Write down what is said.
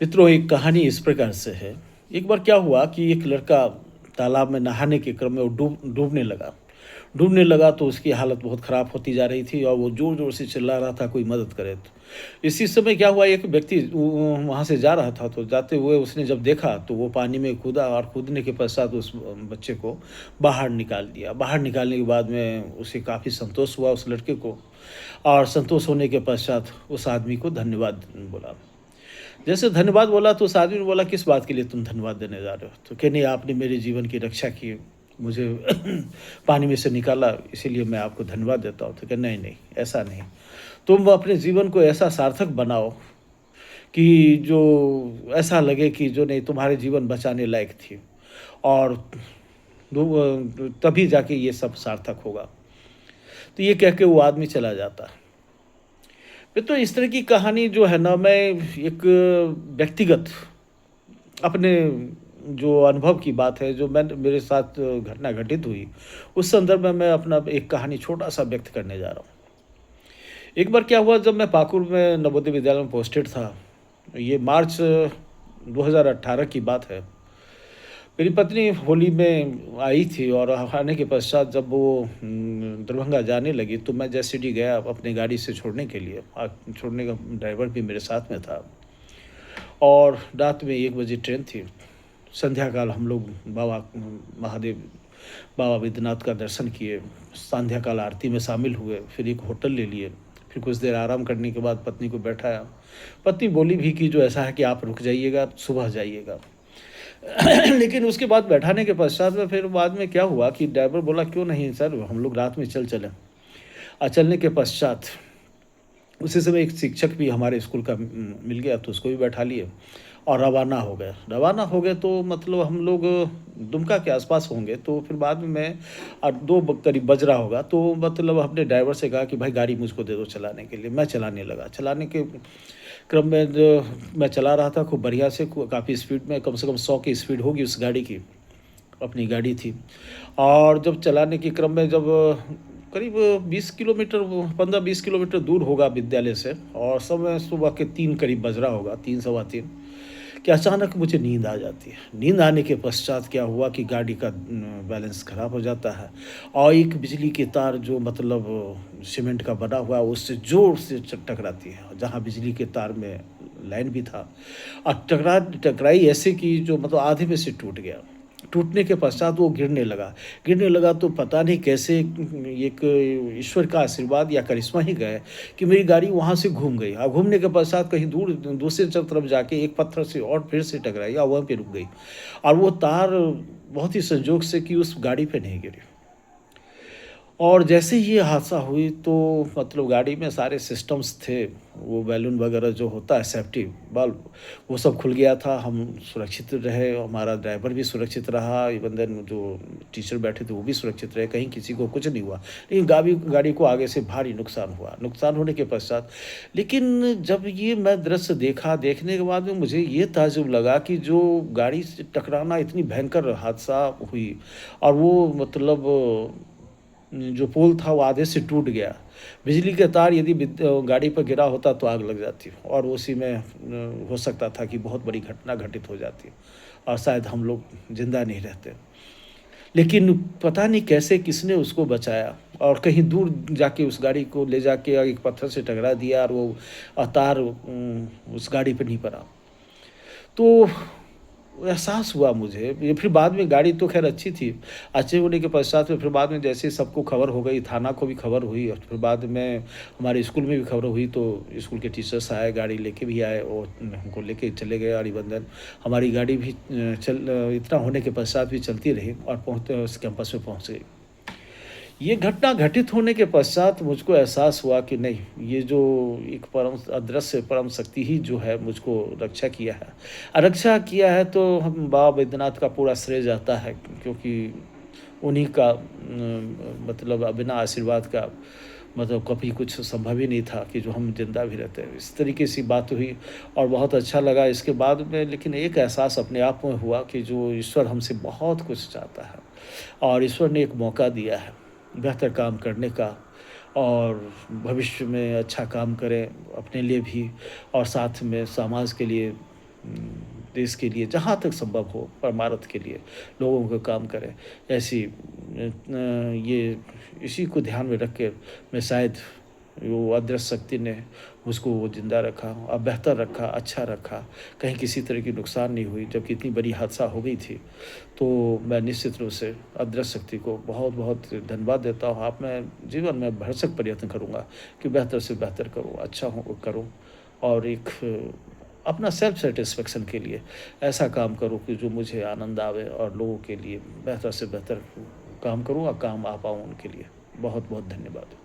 मित्रों, एक कहानी इस प्रकार से है। एक बार क्या हुआ कि एक लड़का तालाब में नहाने के क्रम में वो डूबने लगा। डूबने लगा तो उसकी हालत बहुत ख़राब होती जा रही थी और वो ज़ोर-ज़ोर से चिल्ला रहा था, कोई मदद करे तो। इसी समय क्या हुआ, एक व्यक्ति वहाँ से जा रहा था, तो जाते हुए उसने जब देखा तो वो पानी में कूदा और कूदने के पश्चात उस बच्चे को बाहर निकाल दिया। बाहर निकालने के बाद में उसे काफ़ी संतोष हुआ उस लड़के को, और संतोष होने के पश्चात उस आदमी को धन्यवाद बोला। जैसे धन्यवाद बोला तो उस आदमी ने बोला, किस बात के लिए तुम धन्यवाद देने जा रहे हो? तो कहे, नहीं, आपने मेरे जीवन की रक्षा की, मुझे पानी में से निकाला, इसीलिए मैं आपको धन्यवाद देता हूँ। तो कहे, नहीं नहीं, ऐसा नहीं, तुम अपने जीवन को ऐसा सार्थक बनाओ कि जो ऐसा लगे कि जो नहीं, तुम्हारे जीवन बचाने लायक थी, और तभी जाके ये सब सार्थक होगा। तो ये कह के वो आदमी चला जाता है। फिर तो इस तरह की कहानी जो है ना, मैं एक व्यक्तिगत अपने जो अनुभव की बात है, जो मेरे साथ घटना घटित हुई, उस संदर्भ में मैं अपना एक कहानी छोटा-सा व्यक्त करने जा रहा हूँ। एक बार क्या हुआ, जब मैं पाकुड़ में नवोदय विद्यालय में पोस्टेड था, ये मार्च 2018 की बात है। मेरी पत्नी होली में आई थी और आने के पश्चात जब वो दरभंगा जाने लगी, तो मैं जैसे ही गया अपनी गाड़ी से छोड़ने के लिए, छोड़ने का ड्राइवर भी मेरे साथ में था, और रात में 1 बजे ट्रेन थी। संध्या काल हम लोग बाबा महादेव, बाबा बैद्यनाथ का दर्शन किए, संध्या काल आरती में शामिल हुए, फिर एक होटल ले लिए, फिर कुछ देर आराम करने के बाद पत्नी को बैठाया। पत्नी बोली भी कि जो ऐसा है कि आप रुक जाइएगा, सुबह जाइएगा। लेकिन उसके बाद बैठाने के पश्चात में फिर बाद में क्या हुआ कि ड्राइवर बोला, क्यों नहीं सर, हम लोग रात में चलें। चलने के पश्चात उसी समय एक शिक्षक भी हमारे स्कूल का मिल गया, तो उसको भी बैठा लिए और रवाना हो गए। रवाना हो गए तो मतलब हम लोग दुमका के आसपास होंगे, तो फिर बाद में मैं 2 करीब बज रहा होगा, तो मतलब अपने ड्राइवर से कहा कि भाई गाड़ी मुझको दे दो चलाने के लिए। मैं चलाने लगा। चलाने के क्रम में जो मैं चला रहा था खूब बढ़िया से, काफ़ी स्पीड में, कम से कम 100 की स्पीड होगी उस गाड़ी की, अपनी गाड़ी थी। और जब चलाने के क्रम में जब करीब 20 किलोमीटर, 15-20 किलोमीटर दूर होगा विद्यालय से, और समय सुबह के 3 करीब बज रहा होगा, 3 सवा 3, कि अचानक मुझे नींद आ जाती है। नींद आने के पश्चात क्या हुआ कि गाड़ी का बैलेंस ख़राब हो जाता है, और एक बिजली की तार जो मतलब सीमेंट का बना हुआ है, उससे ज़ोर से टकराती है, जहाँ बिजली के तार में लाइन भी था, और टकराई ऐसे कि जो मतलब आधे में से टूट गया। टूटने के पश्चात वो गिरने लगा। गिरने लगा तो पता नहीं कैसे एक ईश्वर का आशीर्वाद या करिश्मा ही कहें कि मेरी गाड़ी वहाँ से घूम गई, और घूमने के पश्चात कहीं दूर दूसरी तरफ जाके एक पत्थर से और फिर से टकराई और वहाँ पे रुक गई, और वो तार बहुत ही संजोग से कि उस गाड़ी पे नहीं गिरी। और जैसे ही ये हादसा हुई तो मतलब गाड़ी में सारे सिस्टम्स थे, वो बैलून वगैरह जो होता है सेफ्टी बल्ब, वो सब खुल गया था। हम सुरक्षित रहे, हमारा ड्राइवर भी सुरक्षित रहा, इवन देन जो टीचर बैठे थे वो भी सुरक्षित रहे, कहीं किसी को कुछ नहीं हुआ। लेकिन गाड़ी गाड़ी को आगे से भारी नुकसान हुआ। नुकसान होने के पश्चात लेकिन जब ये मैं दृश्य देखा, देखने के बाद में मुझे ये ताज्जुब लगा कि जो गाड़ी से टकराना इतनी भयंकर हादसा हुई, और वो मतलब जो पोल था वो आधे से टूट गया। बिजली के तार यदि गाड़ी पर गिरा होता तो आग लग जाती, और उसी में हो सकता था कि बहुत बड़ी घटना घटित हो जाती, और शायद हम लोग ज़िंदा नहीं रहते। लेकिन पता नहीं कैसे किसने उसको बचाया, और कहीं दूर जाके उस गाड़ी को ले जाके एक पत्थर से टकरा दिया, और वो तार उस गाड़ी पे नहीं पड़ा। तो एहसास हुआ मुझे, ये फिर बाद में गाड़ी तो ख़ैर अच्छी थी। अच्छे होने के पश्चात में फिर बाद में जैसे ही सबको खबर हो गई, थाना को भी खबर हुई, और फिर बाद में हमारे स्कूल में भी खबर हुई, तो स्कूल के टीचर्स आए, गाड़ी लेके भी आए और हमको लेके चले गए, और इवन देन हमारी गाड़ी भी इतना होने के पश्चात भी चलती रही, और पहुँचते उस कैंपस में पहुँच गई। ये घटना घटित होने के पश्चात मुझको एहसास हुआ कि नहीं, ये जो एक परम अदृश्य परम शक्ति ही जो है मुझको रक्षा किया है। रक्षा किया है तो हम बाबा बैद्यनाथ का पूरा श्रेय जाता है, क्योंकि उन्हीं का मतलब बिना आशीर्वाद का मतलब कभी कुछ संभव ही नहीं था कि जो हम ज़िंदा भी रहते हैं। इस तरीके से बात हुई, और बहुत अच्छा लगा इसके बाद में। लेकिन एक एहसास अपने आप में हुआ कि जो ईश्वर हमसे बहुत कुछ चाहता है, और ईश्वर ने एक मौका दिया है बेहतर काम करने का, और भविष्य में अच्छा काम करें अपने लिए भी, और साथ में समाज के लिए देश के लिए जहाँ तक संभव हो परमार्थ के लिए लोगों को काम करें। ऐसी ये इसी को ध्यान में रख के मैं शायद वो अदृश्य शक्ति ने उसको वो ज़िंदा रखा और बेहतर रखा, अच्छा रखा, कहीं किसी तरह की नुकसान नहीं हुई, जबकि इतनी बड़ी हादसा हो गई थी। तो मैं निश्चित रूप से अदृश्य शक्ति को बहुत-बहुत धन्यवाद देता हूँ। आप मैं जीवन में भरसक प्रयत्न करूँगा कि बेहतर से बेहतर करूँ, अच्छा हो करूँ और एक अपना सेल्फ सैटिस्फैक्शन के लिए ऐसा काम करूँ कि जो मुझे आनंद आवे और लोगों के लिए बेहतर से बेहतर काम करूँ और काम आ पाऊँ उनके लिए। बहुत-बहुत धन्यवाद।